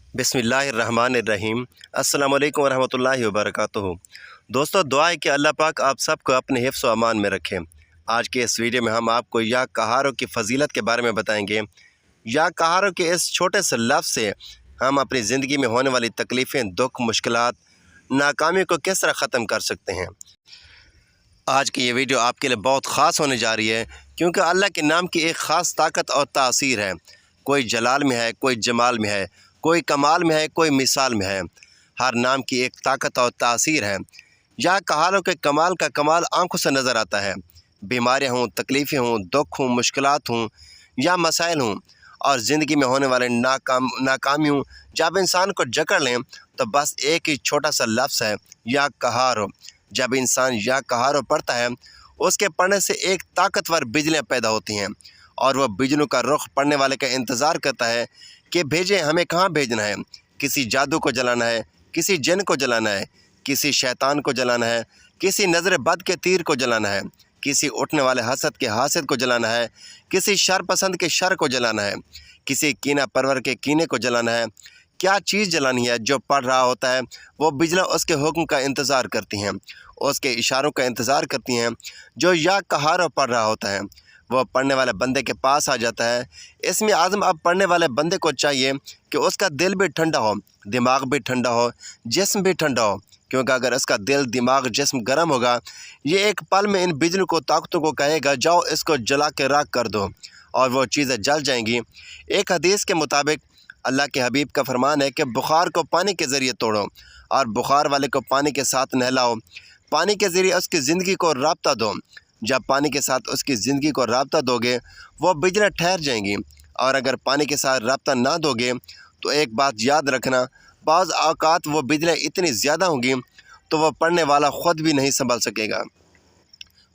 बिस्मिल्लाहिर्रहमानिर्रहीम। अस्सलाम वालेकुम वरहमतुल्लाहि वबरकातुहू। दोस्तों, दुआ है कि अल्लाह पाक आप सबको अपने हिफ्ज़ व अमान में रखे। आज के इस वीडियो में हम आपको या कहारों की फ़जीलत के बारे में बताएंगे। या कहारों के इस छोटे से लफ्ज़ से हम अपनी ज़िंदगी में होने वाली तकलीफ़ें, दुख, मुश्किलात, नाकामी को किस तरह ख़त्म कर सकते हैं। आज की ये वीडियो आपके लिए बहुत ख़ास होने जा रही है, क्योंकि अल्लाह के नाम की एक ख़ास ताकत और तासीर है। कोई जलाल में है, कोई जमाल में है, कोई कमाल में है, कोई मिसाल में है। हर नाम की एक ताकत और तासीर है। या कहालों के कमाल का कमाल आंखों से नज़र आता है। बीमारियाँ हों, तकलीफ़ें हों, दुख हों, मुश्किलात हों या मसाइल हों और ज़िंदगी में होने वाले नाकामी हों, जब इंसान को जकड़ लें तो बस एक ही छोटा सा लफ्ज़ है, या कहारो। जब इंसान या कहारो पढ़ता है, उसके पढ़ने से एक ताकतवर बिजलियाँ पैदा होती हैं और वह बिजलियों का रुख पढ़ने वाले का इंतज़ार करता है कि भेजें, हमें कहाँ भेजना है। किसी जादू को जलाना है, किसी जिन को जलाना है, किसी शैतान को जलाना है, किसी नज़र बद के तीर को जलाना है, किसी उठने वाले हसद के हासद को जलाना है, किसी शर पसंद के शर को जलाना है, किसी कीना परवर के कीने को जलाना है। क्या चीज़ जलानी है? जो पढ़ रहा होता है वो बिजलियाँ उसके हुक्म का इंतज़ार करती हैं, उसके इशारों का इंतज़ार करती हैं। जो या कहारो पढ़ रहा होता है वह पढ़ने वाले बंदे के पास आ जाता है। इसमें आज़म अब पढ़ने वाले बंदे को चाहिए कि उसका दिल भी ठंडा हो, दिमाग भी ठंडा हो, जिस्म भी ठंडा हो, क्योंकि अगर इसका दिल, दिमाग, जिस्म गर्म होगा, ये एक पल में इन बिजली को, ताकतों को कहेगा, जाओ इसको जला के राख कर दो, और वो चीज़ें जल जाएंगी। एक हदीस के मुताबिक अल्लाह के हबीब का फरमान है कि बुखार को पानी के ज़रिए तोड़ो और बुखार वाले को पानी के साथ नहलाओ। पानी के ज़रिए उसकी ज़िंदगी को राब्ता दो। जब पानी के साथ उसकी ज़िंदगी को राब्ता दोगे, वो बिजलियाँ ठहर जाएंगी। और अगर पानी के साथ राब्ता ना दोगे तो एक बात याद रखना, बाज़ औक़ात वो बिजलियाँ इतनी ज़्यादा होंगी तो वह पढ़ने वाला ख़ुद भी नहीं संभल सकेगा।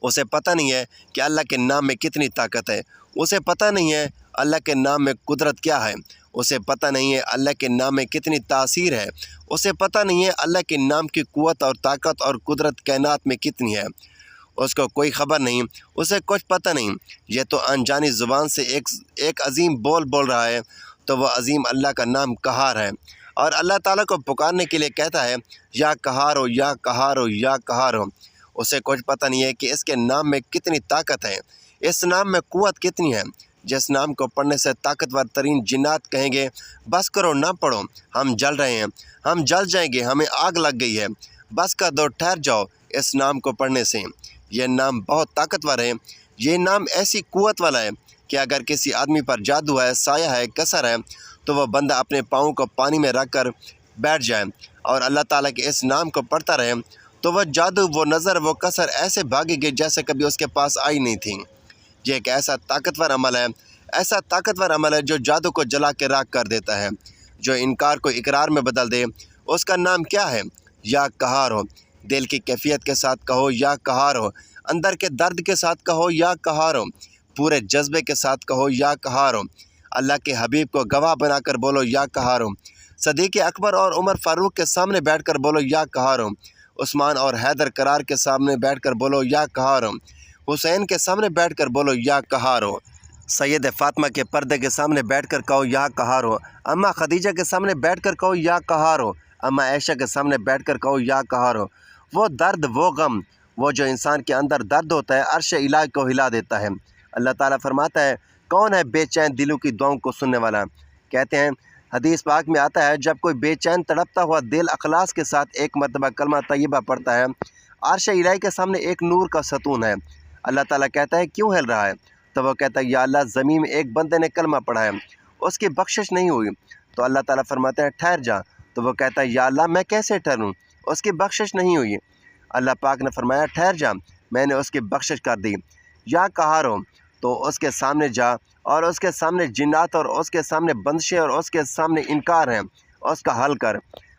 उसे पता नहीं है कि अल्लाह के नाम में कितनी ताकत है। उसे पता नहीं है अल्लाह के नाम में कुदरत क्या है। उसे पता नहीं है अल्लाह के नाम में कितनी तासीर है। उसे पता नहीं है अल्लाह के नाम की क़ुव्वत और ताकत और कुदरत कायनात में कितनी है। उसको कोई ख़बर नहीं, उसे कुछ पता नहीं। ये तो अनजानी ज़ुबान से एक अजीम बोल रहा है, तो वह अजीम अल्लाह का नाम कहार है। और अल्लाह ताला को पुकारने के लिए कहता है, या कहारो, या कहारो, या कहारो। उसे कुछ पता नहीं है कि इसके नाम में कितनी ताकत है, इस नाम में क़ुव्वत कितनी है। जिस नाम को पढ़ने से ताकतवर तरीन जिन्नात कहेंगे, बस करो, ना पढ़ो, हम जल रहे हैं, हम जल जाएंगे, हमें आग लग गई है, बस कर दो, ठहर जाओ इस नाम को पढ़ने से। यह नाम बहुत ताकतवर है। ये नाम ऐसी क़ुव्वत वाला है कि अगर किसी आदमी पर जादू है, साया है, कसर है, तो वह बंदा अपने पाँव को पानी में रख कर बैठ जाए और अल्लाह ताला के इस नाम को पढ़ता रहे, तो वह जादू, वो नज़र, वो कसर ऐसे भागेगी जैसे कभी उसके पास आई नहीं थी। ये एक ऐसा ताकतवर अमल है, ऐसा ताकतवर अमल है जो जादू को जला के राख कर देता है। जो इनकार को इकरार में बदल दे, उसका नाम क्या है? या कहार हो। दिल की कैफियत के साथ कहो, या कहार हो। अंदर के दर्द के साथ कहो, या कहार हो। पूरे जज्बे के साथ कहो, या कहार हो। अल्लाह के हबीब को गवाह बनाकर बोलो, या कहार हो। सदीक़ अकबर और उमर फ़ारूक के सामने बैठकर बोलो, या कहार हो। उस्मान और हैदर करार के सामने बैठकर बोलो, या कहार हो। हुसैन के सामने बैठकर बोलो, या कहार हो। सैयद फ़ातिमा के पर्दे के सामने बैठकर कहो, या कहार हो। अम्मा खदीजा के सामने बैठकर कहो, या कहार हो। अम्मा आयशा के सामने बैठकर कहो, या कहार हो। वो दर्द, वो गम, वो जो इंसान के अंदर दर्द होता है, अर्श इलाही को हिला देता है। अल्लाह ताला फरमाता है, कौन है बेचैन दिलों की दुआओं को सुनने वाला? कहते हैं, हदीस पाक में आता है, जब कोई बेचैन तड़पता हुआ दिल अखलास के साथ एक मरतबा कलमा तय्यबा पढ़ता है, अर्श इलाही के सामने एक नूर का सतून है। अल्लाह ताला कहता है, क्यों हिल रहा है? तो वो कहता है, या अल्लाह, ज़मीन में एक बंदे ने कलमा पढ़ा है, उसकी बख्शिश नहीं हुई। तो अल्लाह ताला फरमाता है, ठहर जा। तो वो कहता है, या अल्लाह, मैं कैसे ठहरूं, उसकी बख्शिश नहीं हुई। अल्लाह पाक ने फरमाया, ठहर जा, मैंने उसकी बख्शिश कर दी। या कहारो, तो उसके सामने जा और उसके सामने जिन्नात और उसके सामने बंदिशें और उसके सामने इनकार हैं, उसका हल कर।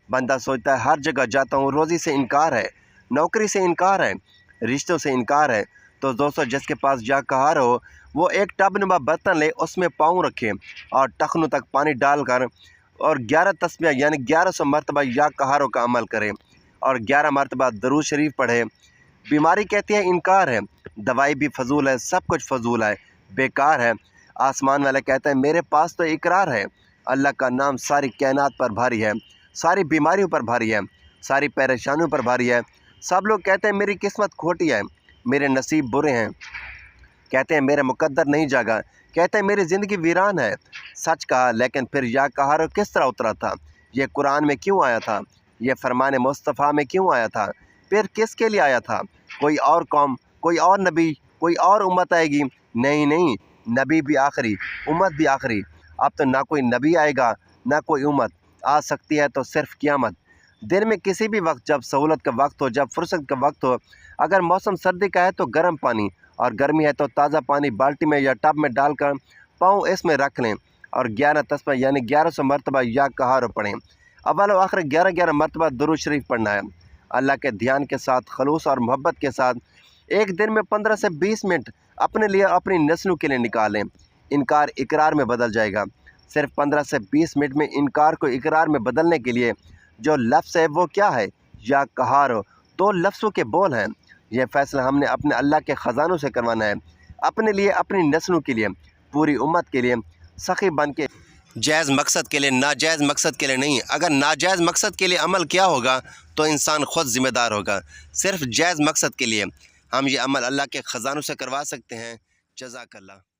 बंदा सोचता है, हर जगह जाता हूँ, रोज़ी से इनकार है, नौकरी से इनकार है, रिश्तों से इनकार है। तो दोस्तों, जिसके पास या कहार हो, वो एक टब नुमा बर्तन ले, उसमें पाँव रखे और टखनों तक पानी डालकर और 11 तस्बीह यानी 1100 मरतबा या कहारों का अमल करे और 11 मरतबा दरूद शरीफ पढ़े। बीमारी कहती है इनकार है, दवाई भी फजूल है, सब कुछ फजूल है, बेकार है। आसमान वाला कहता है, मेरे पास तो इकरार है, اللہ کا نام ساری کائنات پر بھاری ہے، ساری بیماریوں پر بھاری ہے، ساری پریشانیوں پر بھاری ہے۔ سب لوگ کہتے ہیں میری قسمت کھوٹی ہے، میرے نصیب برے ہیں، کہتے ہیں میرا مقدر نہیں جاگا، کہتے ہیں میری زندگی ویران ہے۔ سچ کہا، لیکن پھر یا قہار کس طرح اترا تھا؟ یہ قرآن میں کیوں آیا تھا؟ یہ فرمان مصطفیٰ میں کیوں آیا تھا؟ پھر کس کے لیے آیا تھا؟ کوئی اور قوم، کوئی اور نبی، کوئی اور امت آئے گی؟ نہیں نہیں، نبی بھی آخری، امت بھی آخری۔ اب تو نہ کوئی نبی آئے گا، نہ کوئی امت آ سکتی ہے، تو صرف قیامت۔ دن میں کسی بھی وقت، جب سہولت کا وقت ہو، جب فرصت کا وقت ہو، اگر موسم سردی کا ہے تو گرم پانی، اور گرمی ہے تو تازہ پانی بالٹی میں یا ٹب میں ڈال کر پاؤں اس میں رکھ لیں، اور 11 تسبیح یعنی 1100 مرتبہ یا قہار پڑھیں۔ اول و آخر 11 مرتبہ درود شریف پڑھنا ہے، اللہ کے دھیان کے ساتھ، خلوص اور محبت کے ساتھ۔ ایک دن میں 15 سے 20 منٹ اپنے لیے، اپنی نسلوں کے لیے نکالیں۔ انکار اقرار میں بدل جائے گا۔ صرف 15 سے 20 منٹ میں انکار کو اقرار میں بدلنے کے لیے جو لفظ ہے وہ کیا ہے؟ یا قہار، 2 لفظوں کے بول ہیں۔ یہ فیصلہ ہم نے اپنے اللہ کے خزانوں سے کروانا ہے، اپنے لیے، اپنی نسلوں کے لیے، پوری امت کے لیے، سخی بن کے، جائز مقصد کے لیے، ناجائز مقصد کے لیے نہیں۔ اگر ناجائز مقصد کے لیے عمل کیا ہوگا تو انسان خود ذمہ دار ہوگا۔ صرف جائز مقصد کے لیے ہم یہ عمل اللہ کے خزانوں سے کروا سکتے ہیں۔ جزاک اللہ۔